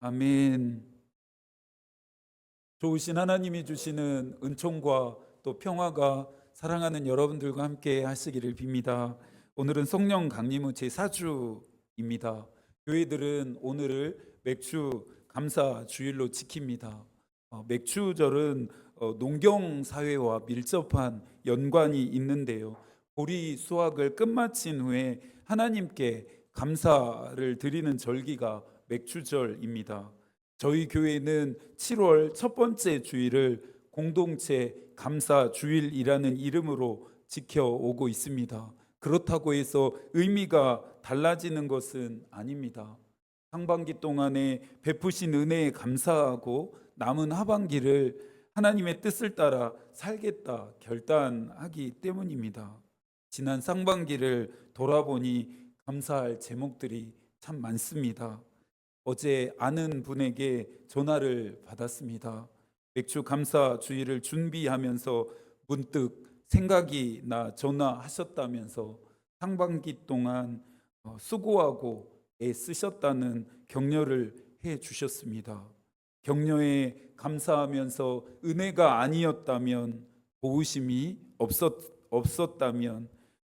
아멘. 좋으신 하나님이 주시는 은총과 또 평화가 사랑하는 여러분들과 함께 하시기를 빕니다. 오늘은 성령 강림의 제4주입니다. 교회들은 오늘을 맥주 감사 주일로 지킵니다. 맥주절은 농경 사회와 밀접한 연관이 있는데요. 보리 수확을 끝마친 후에 하나님께 감사를 드리는 절기가 맥주절입니다. 저희 교회는 7월 첫 번째 주일을 공동체 감사 주일이라는 이름으로 지켜오고 있습니다. 그렇다고 해서 의미가 달라지는 것은 아닙니다. 상반기 동안에 베푸신 은혜에 감사하고 남은 하반기를 하나님의 뜻을 따라 살겠다 결단하기 때문입니다. 지난 상반기를 돌아보니 감사할 제목들이 참 많습니다. 어제 아는 분에게 전화를 받았습니다. 맥주 감사 주일을 준비하면서 문득 생각이 나 전화하셨다면서 상반기 동안 수고하고 애쓰셨다는 격려를 해 주셨습니다. 격려에 감사하면서 은혜가 아니었다면, 도우심이 없었다면,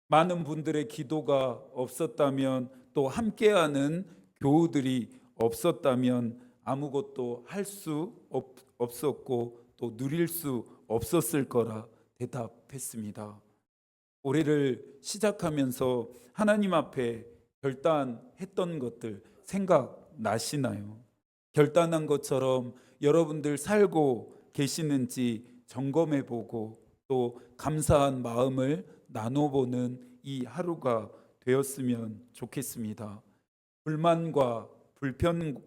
많은 분들의 기도가 없었다면, 또 함께하는 교우들이 없었다면 아무것도 할 수 없었고 또 누릴 수 없었을 거라 대답했습니다. 올해를 시작하면서 하나님 앞에 결단했던 것들 생각나시나요? 결단한 것처럼 여러분들 살고 계시는지 점검해보고 또 감사한 마음을 나눠보는 이 하루가 되었으면 좋겠습니다. 불만과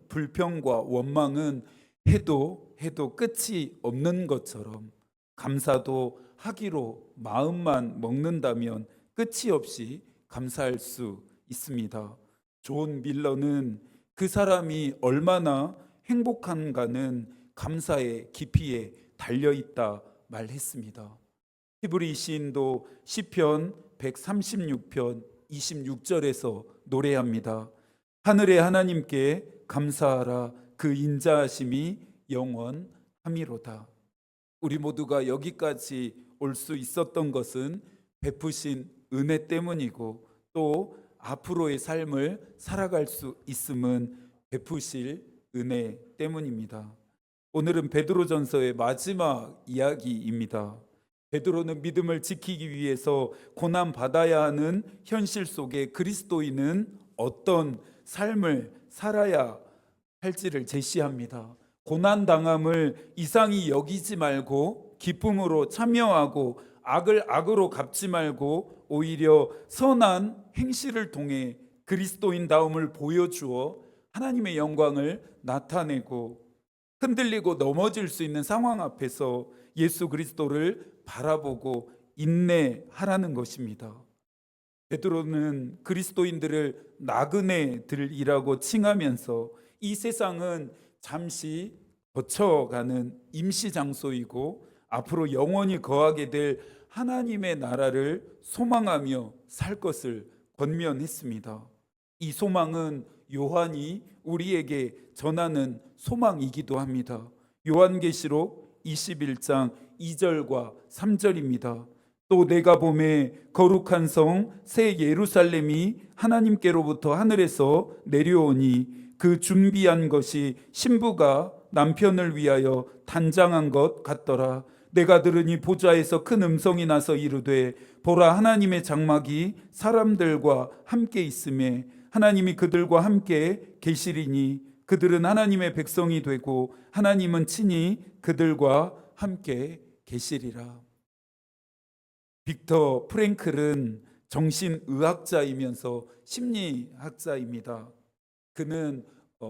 불평과 원망은 해도 끝이 없는 것처럼 감사도 하기로 마음만 먹는다면 끝이 없이 감사할 수 있습니다. 존 밀러는 그 사람이 얼마나 행복한가는 감사의 깊이에 달려있다 말했습니다. 히브리 시인도 시편 136편 26절에서 노래합니다. 하늘의 하나님께 감사하라. 그 인자하심이 영원함이로다. 우리 모두가 여기까지 올 수 있었던 것은 베푸신 은혜 때문이고 또 앞으로의 삶을 살아갈 수 있음은 베푸실 은혜 때문입니다. 오늘은 베드로전서의 마지막 이야기입니다. 베드로는 믿음을 지키기 위해서 고난 받아야 하는 현실 속에 그리스도인은 어떤 삶을 살아야 할지를 제시합니다. 고난 당함을 이상히 여기지 말고 기쁨으로 참여하고 악을 악으로 갚지 말고 오히려 선한 행실을 통해 그리스도인다움을 보여주어 하나님의 영광을 나타내고 흔들리고 넘어질 수 있는 상황 앞에서 예수 그리스도를 바라보고 인내하라는 것입니다. 베드로는 그리스도인들을 나그네들이라고 칭하면서 이 세상은 잠시 거쳐가는 임시 장소이고 앞으로 영원히 거하게 될 하나님의 나라를 소망하며 살 것을 권면했습니다. 이 소망은 요한이 우리에게 전하는 소망이기도 합니다. 요한계시록 21장 2절과 3절입니다. 또 내가 보매 거룩한 성 새 예루살렘이 하나님께로부터 하늘에서 내려오니 그 준비한 것이 신부가 남편을 위하여 단장한 것 같더라. 내가 들으니 보좌에서 큰 음성이 나서 이르되 보라, 하나님의 장막이 사람들과 함께 있음에 하나님이 그들과 함께 계시리니 그들은 하나님의 백성이 되고 하나님은 친히 그들과 함께 계시리라. 빅터 프랭클은 정신의학자이면서 심리학자입니다. 그는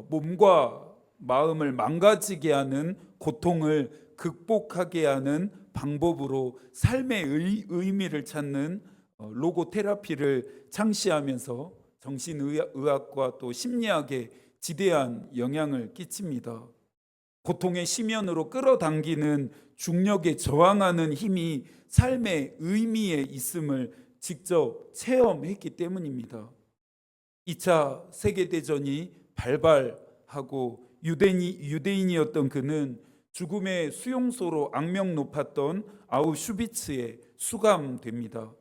몸과 마음을 망가지게 하는 고통을 극복하게 하는 방법으로 삶의 의미를 찾는 로고테라피를 창시하면서 정신의학과 또 심리학에 지대한 영향을 끼칩니다. 고통의 심연으로 끌어당기는 중력에 저항하는 힘이 삶의 의미에 있음을 직접 체험했기 때문입니다. 2차 세계대전이 발발하고 유대인이었던 그는 죽음의 수용소로 악명 높았던 아우슈비츠에 수감됩니다.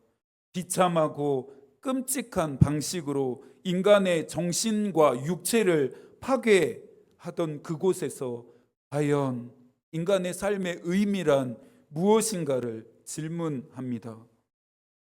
비참하고 끔찍한 방식으로 인간의 정신과 육체를 파괴하던 그곳에서 과연 인간의 삶의 의미란 무엇인가를 질문합니다.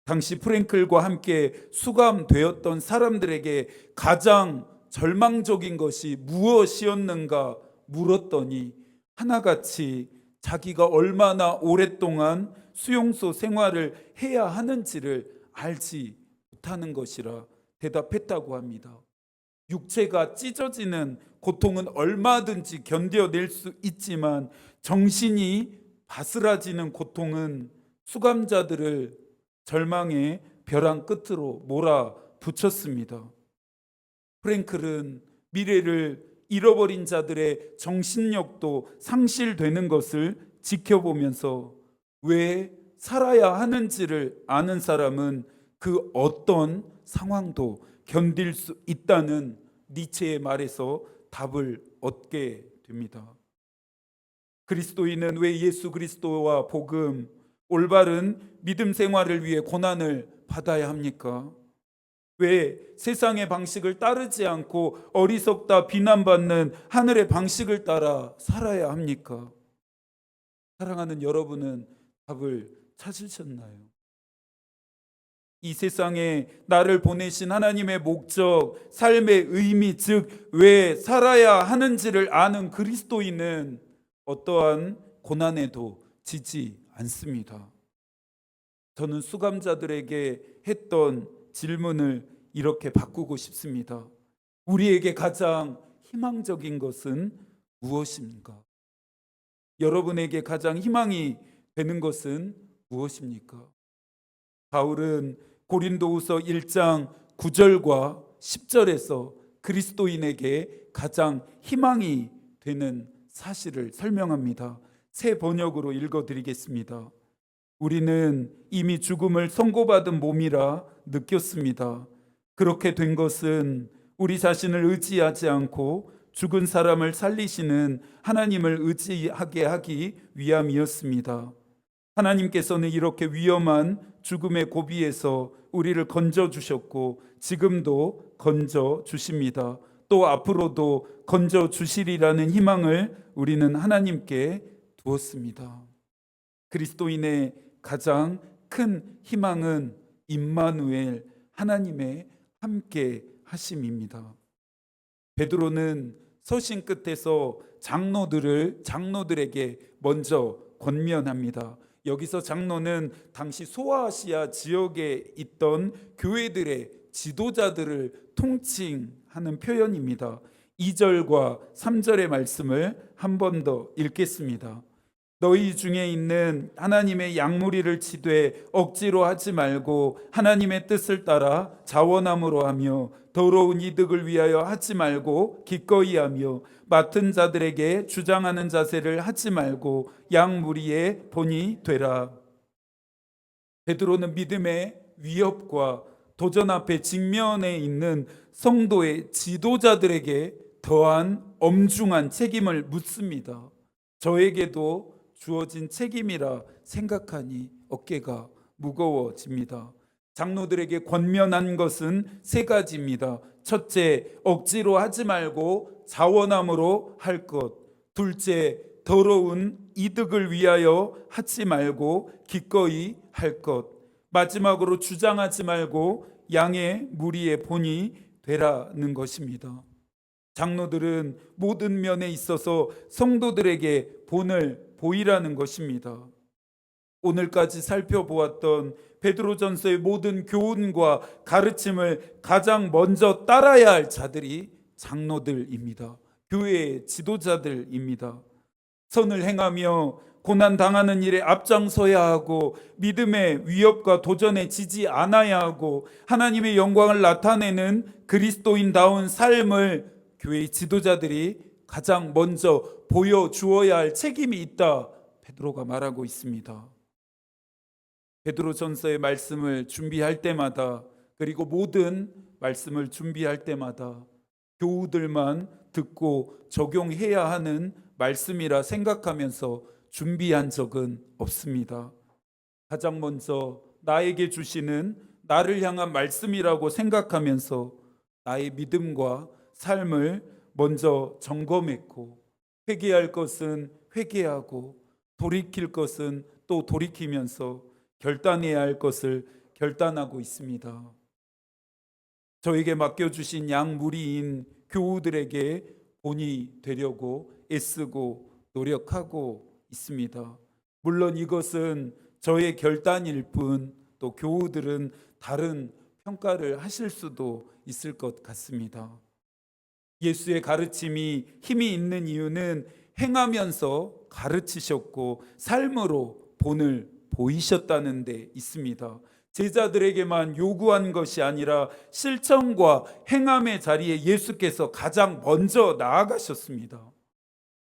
당시 프랭클과 함께 수감되었던 사람들에게 가장 절망적인 것이 무엇이었는가 물었더니 하나같이 자기가 얼마나 오랫동안 수용소 생활을 해야 하는지를 알지 못하는 것이라 대답했다고 합니다. 육체가 찢어지는 고통은 얼마든지 견뎌낼 수 있지만 정신이 바스라지는 고통은 수감자들을 절망의 벼랑 끝으로 몰아붙였습니다. 프랭클은 미래를 잃어버린 자들의 정신력도 상실되는 것을 지켜보면서 왜 살아야 하는지를 아는 사람은 그 어떤 상황도 견딜 수 있다는 니체의 말에서 답을 얻게 됩니다. 그리스도인은 왜 예수 그리스도와 복음, 올바른 믿음 생활을 위해 고난을 받아야 합니까? 왜 세상의 방식을 따르지 않고 어리석다 비난받는 하늘의 방식을 따라 살아야 합니까? 사랑하는 여러분은 답을 찾으셨나요? 이 세상에 나를 보내신 하나님의 목적, 삶의 의미, 즉 왜 살아야 하는지를 아는 그리스도인은 어떠한 고난에도 지지 않습니다. 저는 수감자들에게 했던 질문을 이렇게 바꾸고 싶습니다. 우리에게 가장 희망적인 것은 무엇입니까? 여러분에게 가장 희망이 되는 것은 무엇입니까? 바울은 고린도후서 1장 9절과 10절에서 그리스도인에게 가장 희망이 되는 사실을 설명합니다. 새 번역으로 읽어드리겠습니다. 우리는 이미 죽음을 선고받은 몸이라 느꼈습니다. 그렇게 된 것은 우리 자신을 의지하지 않고 죽은 사람을 살리시는 하나님을 의지하게 하기 위함이었습니다. 하나님께서는 이렇게 위험한 죽음의 고비에서 우리를 건져주셨고 지금도 건져주십니다. 또 앞으로도 건져주시리라는 희망을 우리는 하나님께 두었습니다. 그리스도인의 가장 큰 희망은 임마누엘, 하나님의 함께 하심입니다. 베드로는 서신 끝에서 장로들에게 먼저 권면합니다. 여기서 장로는 당시 소아시아 지역에 있던 교회들의 지도자들을 통칭하는 표현입니다. 2절과 3절의 말씀을 한 번 더 읽겠습니다. 너희 중에 있는 하나님의 양무리를 치되 억지로 하지 말고 하나님의 뜻을 따라 자원함으로 하며 더러운 이득을 위하여 하지 말고 기꺼이 하며 맡은 자들에게 주장하는 자세를 하지 말고 양무리의 본이 되라. 베드로는 믿음의 위협과 도전 앞에 직면해 있는 성도의 지도자들에게 더한 엄중한 책임을 묻습니다. 저에게도 주어진 책임이라 생각하니 어깨가 무거워집니다. 장로들에게 권면한 것은 세 가지입니다. 첫째, 억지로 하지 말고 자원함으로 할 것. 둘째, 더러운 이득을 위하여 하지 말고 기꺼이 할 것. 마지막으로 주장하지 말고 양의 무리의 본이 되라는 것입니다. 장로들은 모든 면에 있어서 성도들에게 본을 보이라는 것입니다. 오늘까지 살펴보았던 베드로전서의 모든 교훈과 가르침을 가장 먼저 따라야 할 자들이 장로들입니다. 교회의 지도자들입니다. 선을 행하며 고난 당하는 일에 앞장서야 하고 믿음의 위협과 도전에 지지 않아야 하고 하나님의 영광을 나타내는 그리스도인다운 삶을 교회의 지도자들이 가장 먼저 보여주어야 할 책임이 있다. 베드로가 말하고 있습니다. 베드로전서의 말씀을 준비할 때마다 그리고 모든 말씀을 준비할 때마다 교우들만 듣고 적용해야 하는 말씀이라 생각하면서 준비한 적은 없습니다. 가장 먼저 나에게 주시는 나를 향한 말씀이라고 생각하면서 나의 믿음과 삶을 먼저 점검했고, 회개할 것은 회개하고 돌이킬 것은 또 돌이키면서 결단해야 할 것을 결단하고 있습니다. 저에게 맡겨주신 양무리인 교우들에게 본이 되려고 애쓰고 노력하고 있습니다. 물론 이것은 저의 결단일 뿐, 또 교우들은 다른 평가를 하실 수도 있을 것 같습니다. 예수의 가르침이 힘이 있는 이유는 행하면서 가르치셨고 삶으로 본을 보이셨다는 데 있습니다. 제자들에게만 요구한 것이 아니라 실천과 행함의 자리에 예수께서 가장 먼저 나아가셨습니다.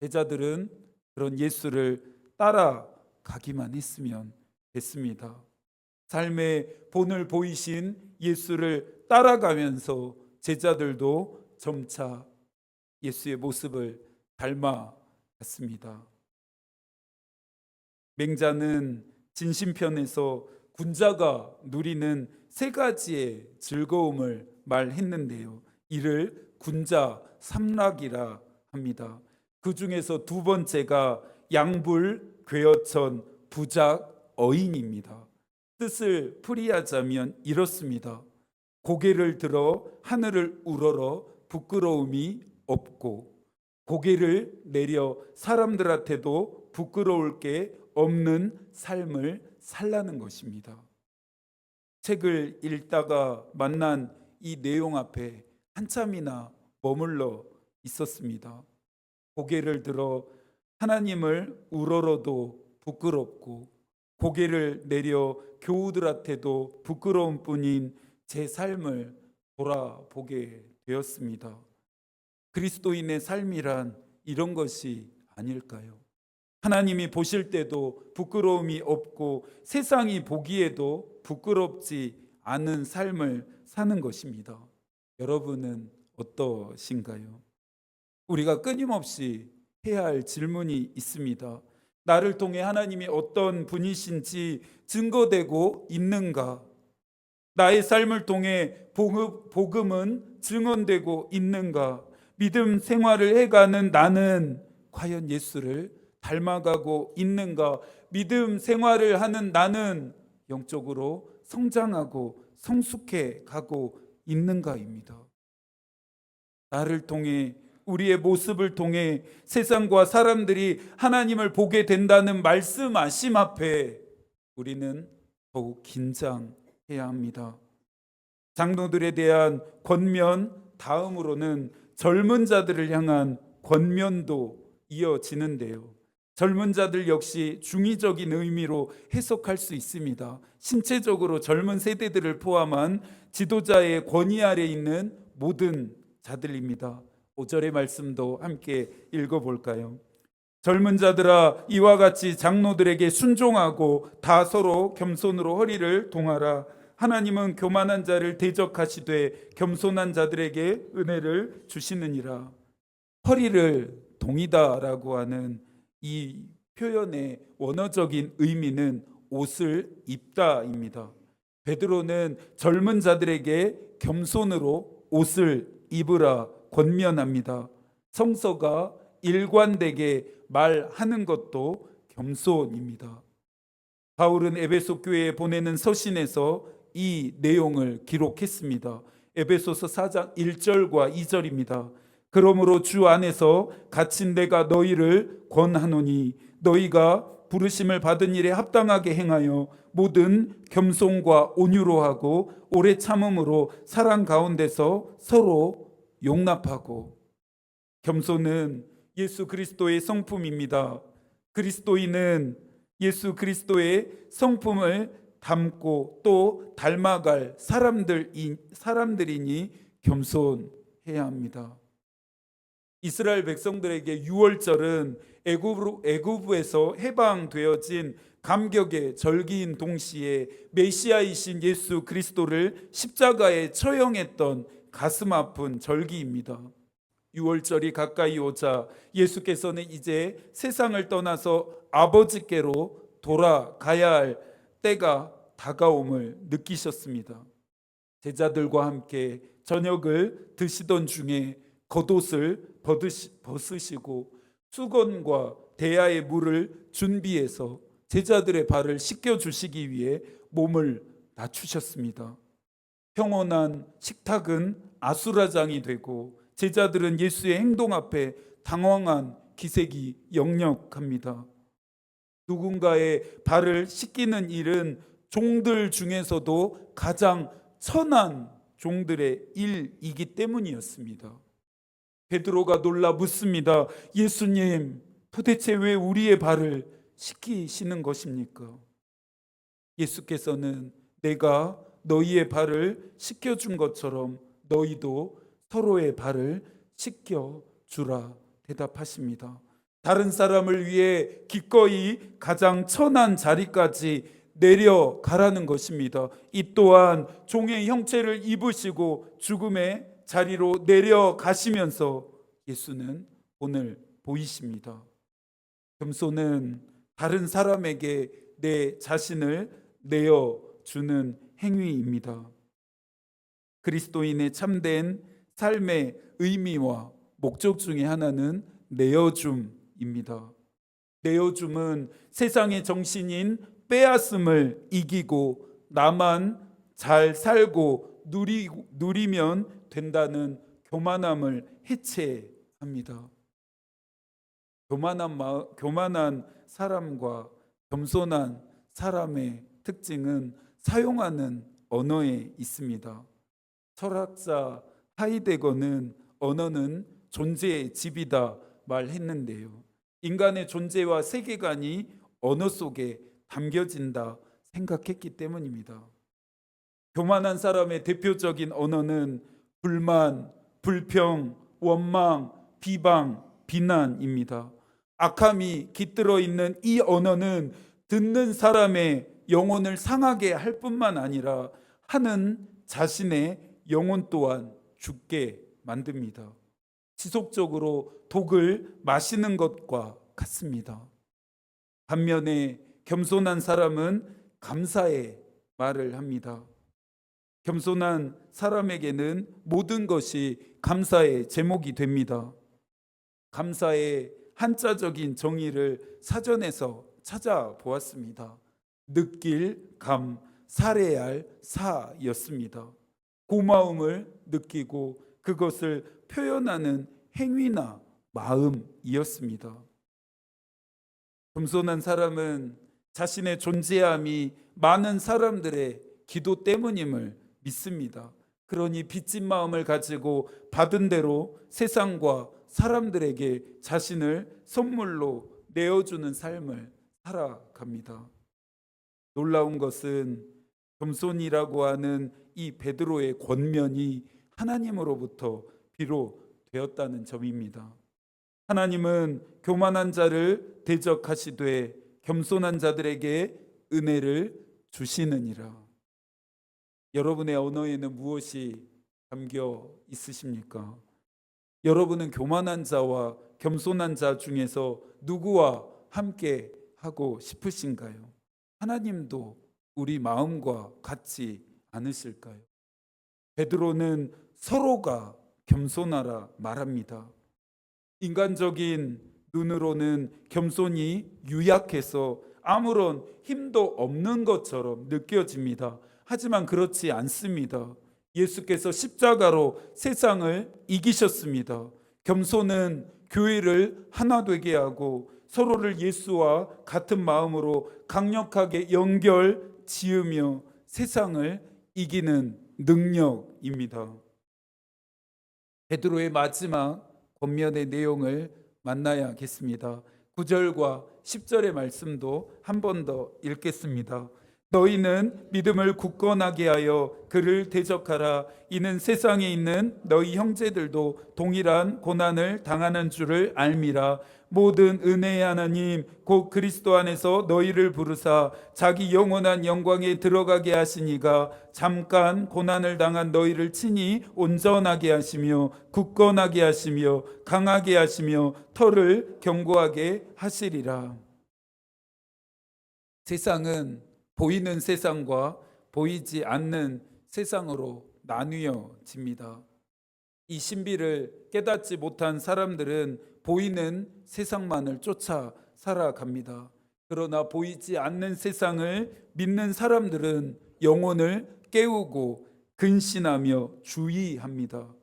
제자들은 그런 예수를 따라가기만 했으면 됐습니다. 삶의 본을 보이신 예수를 따라가면서 제자들도 점차 예수의 모습을 닮아갔습니다. 맹자는 진심편에서 군자가 누리는 세 가지의 즐거움을 말했는데요, 이를 군자 삼락이라 합니다. 그 중에서 두 번째가 양불, 괴어천, 부작, 어인입니다. 뜻을 풀이하자면 이렇습니다. 고개를 들어 하늘을 우러러 부끄러움이 없고, 고개를 내려 사람들한테도 부끄러울 게 없는 삶을 살라는 것입니다. 책을 읽다가 만난 이 내용 앞에 한참이나 머물러 있었습니다. 고개를 들어 하나님을 우러러도 부끄럽고, 고개를 내려 교우들한테도 부끄러운 뿐인 제 삶을 돌아보게 되었습니다. 그리스도인의 삶이란 이런 것이 아닐까요? 하나님이 보실 때도 부끄러움이 없고 세상이 보기에도 부끄럽지 않은 삶을 사는 것입니다. 여러분은 어떠신가요? 우리가 끊임없이 해야 할 질문이 있습니다. 나를 통해 하나님이 어떤 분이신지 증거되고 있는가? 나의 삶을 통해 복음은 증언되고 있는가? 믿음 생활을 해가는 나는 과연 예수를 닮아가고 있는가? 믿음 생활을 하는 나는 영적으로 성장하고 성숙해 가고 있는가입니다. 나를 통해, 우리의 모습을 통해 세상과 사람들이 하나님을 보게 된다는 말씀하심 앞에 우리는 더욱 긴장해야 합니다. 장로들에 대한 권면, 다음으로는 젊은 자들을 향한 권면도 이어지는데요, 젊은 자들 역시 중의적인 의미로 해석할 수 있습니다. 신체적으로 젊은 세대들을 포함한 지도자의 권위 아래 있는 모든 자들입니다. 5절의 말씀도 함께 읽어볼까요? 젊은 자들아, 이와 같이 장로들에게 순종하고 다 서로 겸손으로 허리를 동하라. 하나님은 교만한 자를 대적하시되 겸손한 자들에게 은혜를 주시느니라. 허리를 동이다라고 하는 이 표현의 원어적인 의미는 옷을 입다입니다. 베드로는 젊은 자들에게 겸손으로 옷을 입으라 권면합니다. 성서가 일관되게 말하는 것도 겸손입니다. 바울은 에베소 교회에 보내는 서신에서 이 내용을 기록했습니다. 에베소서 4장 1절과 2절입니다. 그러므로 주 안에서 갇힌 내가 너희를 권하노니 너희가 부르심을 받은 일에 합당하게 행하여 모든 겸손과 온유로 하고 오래 참음으로 사랑 가운데서 서로 용납하고. 겸손은 예수 그리스도의 성품입니다. 그리스도인은 예수 그리스도의 성품을 담고 또 닮아갈 사람들이니 겸손해야 합니다. 이스라엘 백성들에게 유월절은 애굽에서 해방되어진 감격의 절기인 동시에 메시아이신 예수 그리스도를 십자가에 처형했던 가슴 아픈 절기입니다. 유월절이 가까이 오자 예수께서는 이제 세상을 떠나서 아버지께로 돌아가야 할 때가 다가옴을 느끼셨습니다. 제자들과 함께 저녁을 드시던 중에 겉옷을 벗으시고 수건과 대야의 물을 준비해서 제자들의 발을 씻겨 주시기 위해 몸을 낮추셨습니다. 평온한 식탁은 아수라장이 되고 제자들은 예수의 행동 앞에 당황한 기색이 역력합니다. 누군가의 발을 씻기는 일은 종들 중에서도 가장 천한 종들의 일이기 때문이었습니다. 베드로가 놀라 묻습니다. 예수님, 도대체 왜 우리의 발을 씻기시는 것입니까? 예수께서는 내가 너희의 발을 씻겨준 것처럼 너희도 서로의 발을 씻겨주라 대답하십니다. 다른 사람을 위해 기꺼이 가장 천한 자리까지 내려가라는 것입니다. 이 또한 종의 형체를 입으시고 죽음의 자리로 내려가시면서 예수는 오늘 보이십니다. 겸손은 다른 사람에게 내 자신을 내어주는 행위입니다. 그리스도인의 참된 삶의 의미와 목적 중에 하나는 내어줌입니다. 내어줌은 세상의 정신인 빼앗음을 이기고 나만 잘 살고 누리면 된다는 교만함을 해체합니다. 교만한 사람과 겸손한 사람의 특징은 사용하는 언어에 있습니다. 철학자 하이데거는 언어는 존재의 집이다 말했는데요. 인간의 존재와 세계관이 언어 속에 담겨진다 생각했기 때문입니다. 교만한 사람의 대표적인 언어는 불만, 불평, 원망, 비방, 비난입니다. 악함이 깃들어 있는 이 언어는 듣는 사람의 영혼을 상하게 할 뿐만 아니라 하는 자신의 영혼 또한 죽게 만듭니다. 지속적으로 독을 마시는 것과 같습니다. 반면에 겸손한 사람은 감사의 말을 합니다. 겸손한 사람에게는 모든 것이 감사의 제목이 됩니다. 감사의 한자적인 정의를 사전에서 찾아보았습니다. 느낄 감, 살해할 사였습니다. 고마움을 느끼고 그것을 표현하는 행위나 마음이었습니다. 겸손한 사람은 자신의 존재함이 많은 사람들의 기도 때문임을 믿습니다. 그러니 빚진 마음을 가지고 받은 대로 세상과 사람들에게 자신을 선물로 내어주는 삶을 살아갑니다. 놀라운 것은 겸손이라고 하는 이 베드로의 권면이 하나님으로부터 비롯되었다는 점입니다. 하나님은 교만한 자를 대적하시되 겸손한 자들에게 은혜를 주시느니라. 여러분의 언어에는 무엇이 담겨 있으십니까? 여러분은 교만한 자와 겸손한 자 중에서 누구와 함께 하고 싶으신가요? 하나님도 우리 마음과 같지 않으실까요? 베드로는 서로가 겸손하라 말합니다. 인간적인 눈으로는 겸손이 유약해서 아무런 힘도 없는 것처럼 느껴집니다. 하지만 그렇지 않습니다. 예수께서 십자가로 세상을 이기셨습니다. 겸손은 교회를 하나 되게 하고 서로를 예수와 같은 마음으로 강력하게 연결 지으며 세상을 이기는 능력입니다. 베드로의 마지막 권면의 내용을 만나야겠습니다. 9절과 10절의 말씀도 한 번 더 읽겠습니다. 너희는 믿음을 굳건하게 하여 그를 대적하라. 이는 세상에 있는 너희 형제들도 동일한 고난을 당하는 줄을 알미라. 모든 은혜의 하나님 곧 그리스도 안에서 너희를 부르사 자기 영원한 영광에 들어가게 하시니가 잠깐 고난을 당한 너희를 친히 온전하게 하시며 굳건하게 하시며 강하게 하시며 터를 견고하게 하시리라. 세상은 보이는 세상과 보이지 않는 세상으로 나뉘어집니다. 이 신비를 깨닫지 못한 사람들은 보이는 세상만을 쫓아 살아갑니다. 그러나 보이지 않는 세상을 믿는 사람들은 영혼을 깨우고 근신하며 주의합니다.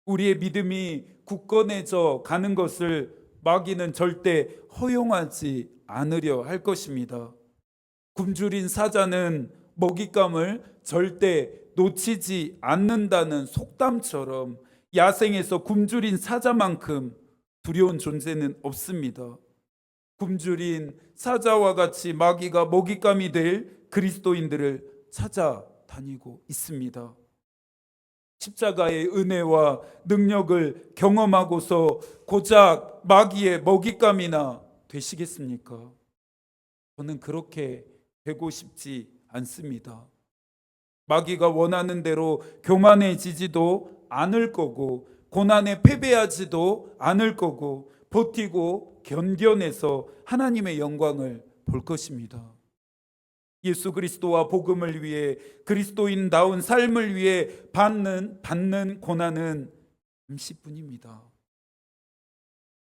우리의 믿음이 굳건해져 가는 것을 마귀는 절대 허용하지 않으려 할 것입니다. 굶주린 사자는 먹잇감을 절대 놓치지 않는다는 속담처럼 야생에서 굶주린 사자만큼 두려운 존재는 없습니다. 굶주린 사자와 같이 마귀가 먹잇감이 될 그리스도인들을 찾아다니고 있습니다. 십자가의 은혜와 능력을 경험하고서 고작 마귀의 먹잇감이나 되시겠습니까? 저는 그렇게 되고 싶지 않습니다. 마귀가 원하는 대로 교만해지지도 않을 거고 고난에 패배하지도 않을 거고 버티고 견뎌내서 하나님의 영광을 볼 것입니다. 예수 그리스도와 복음을 위해 그리스도인다운 삶을 위해 받는 고난은 잠시뿐입니다.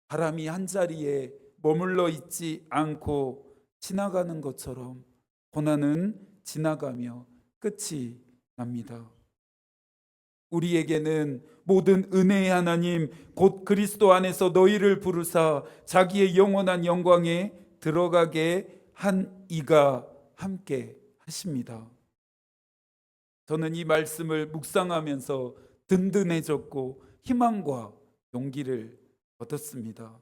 바람이 한 자리에 머물러 있지 않고 지나가는 것처럼 고난은 지나가며 끝이 납니다. 우리에게는 모든 은혜의 하나님 곧 그리스도 안에서 너희를 부르사 자기의 영원한 영광에 들어가게 한 이가 함께 하십니다. 저는 이 말씀을 묵상하면서 든든해졌고 희망과 용기를 얻었습니다.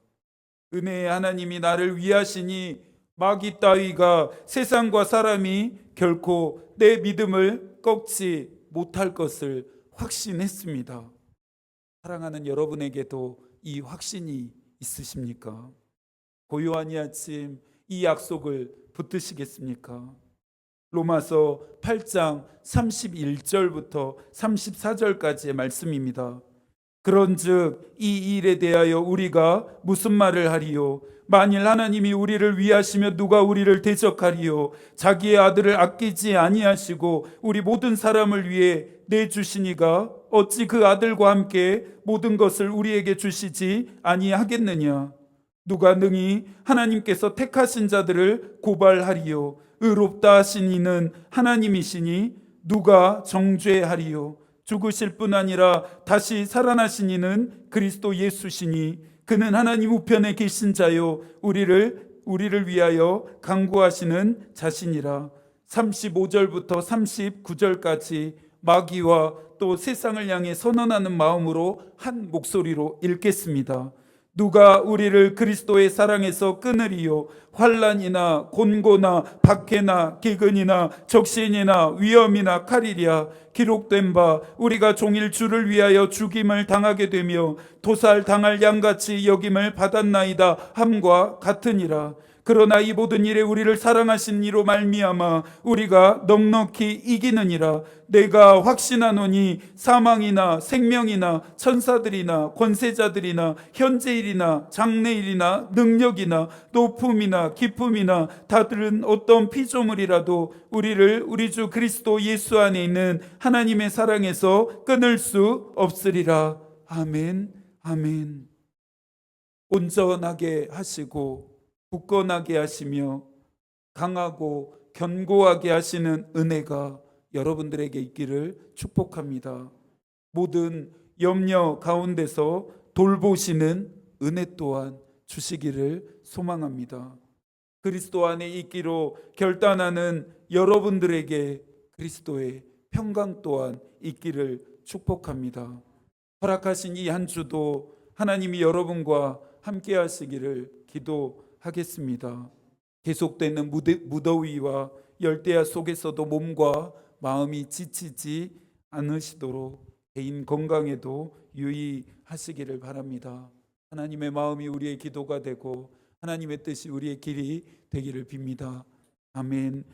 은혜의 하나님이 나를 위하시니 마귀 따위가 세상과 사람이 결코 내 믿음을 꺾지 못할 것을 확신했습니다. 사랑하는 여러분에게도 이 확신이 있으십니까? 고요한 이 아침 이 약속을 붙드시겠습니까? 로마서 8장 31절부터 34절까지의 말씀입니다. 그런즉 이 일에 대하여 우리가 무슨 말을 하리요? 만일 하나님이 우리를 위하시며 누가 우리를 대적하리요? 자기의 아들을 아끼지 아니하시고 우리 모든 사람을 위해 내주시니가 어찌 그 아들과 함께 모든 것을 우리에게 주시지 아니하겠느냐? 누가 능히 하나님께서 택하신 자들을 고발하리요? 의롭다 하신 이는 하나님이시니 누가 정죄하리요? 죽으실 뿐 아니라 다시 살아나신 이는 그리스도 예수시니 그는 하나님 우편에 계신 자요 우리를 위하여 간구하시는 자신이라. 35절부터 39절까지 마귀와 또 세상을 향해 선언하는 마음으로 한 목소리로 읽겠습니다. 누가 우리를 그리스도의 사랑에서 끊으리요? 환난이나 곤고나 박해나 기근이나 적신이나 위험이나 칼이랴. 기록된 바 우리가 종일 주를 위하여 죽임을 당하게 되며 도살 당할 양같이 여김을 받았나이다 함과 같으니라. 그러나 이 모든 일에 우리를 사랑하신 이로 말미암아 우리가 넉넉히 이기느니라. 내가 확신하노니 사망이나 생명이나 천사들이나 권세자들이나 현재일이나 장래일이나 능력이나 높음이나 깊음이나 다른 어떤 피조물이라도 우리를 우리 주 그리스도 예수 안에 있는 하나님의 사랑에서 끊을 수 없으리라. 아멘, 아멘. 온전하게 하시고 굳건하게 하시며 강하고 견고하게 하시는 은혜가 여러분들에게 있기를 축복합니다. 모든 염려 가운데서 돌보시는 은혜 또한 주시기를 소망합니다. 그리스도 안에 있기로 결단하는 여러분들에게 그리스도의 평강 또한 있기를 축복합니다. 허락하신 이 한 주도 하나님이 여러분과 함께 하시기를 기도하겠습니다. 계속되는 무더위와 열대야 속에서도 몸과 마음이 지치지 않으시도록 개인 건강에도 유의하시기를 바랍니다. 하나님의 마음이 우리의 기도가 되고 하나님의 뜻이 우리의 길이 되기를 빕니다. 아멘.